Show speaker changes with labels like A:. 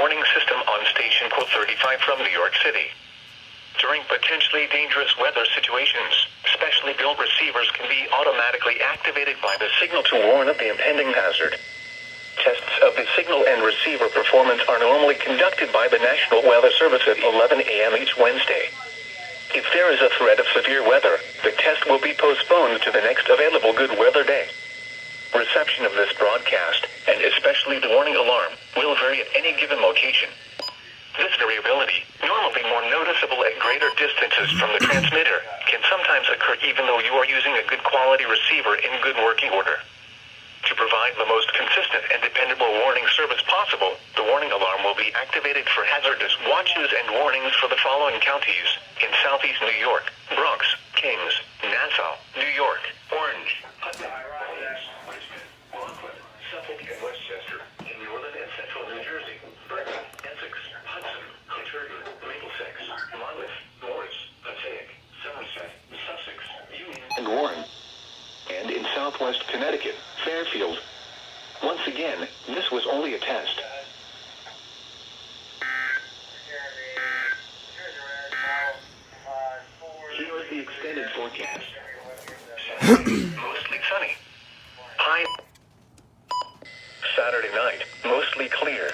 A: warning system on station KWO35 from New York City. During potentially dangerous weather situations, specially built receivers can be automatically activated by the signal to warn of the impending hazard. Tests of the signal and receiver performance are normally conducted by the National Weather Service at 11 a.m. each Wednesday. If there is a threat of severe weather, the test will be postponed to the next available good weather day. Reception of this broadcast, and especially the warning alarm, will vary at any given location. This variability, normally more noticeable at greater distances from the transmitter, can sometimes occur even though you are using a good quality receiver in good working order. To provide the most consistent and dependable warning service possible, the warning alarm will be activated for hazardous watches and warnings for the following counties: in Southeast New York, Bronx, Kings, Nassau, New York, Orange, Hudson, Queens, Richmond, Rockland, Suffolk, and Westchester, in Northern and Central New Jersey, Bergen, Essex, Hudson, Hunter, Middlesex, Monmouth, Morris, Passaic, Somerset, Sussex, Union, and Warren. And in Southwest Connecticut, Fairfield. Once again, this was only a test. Here is the extended forecast. Mostly sunny. High. Saturday night, mostly clear.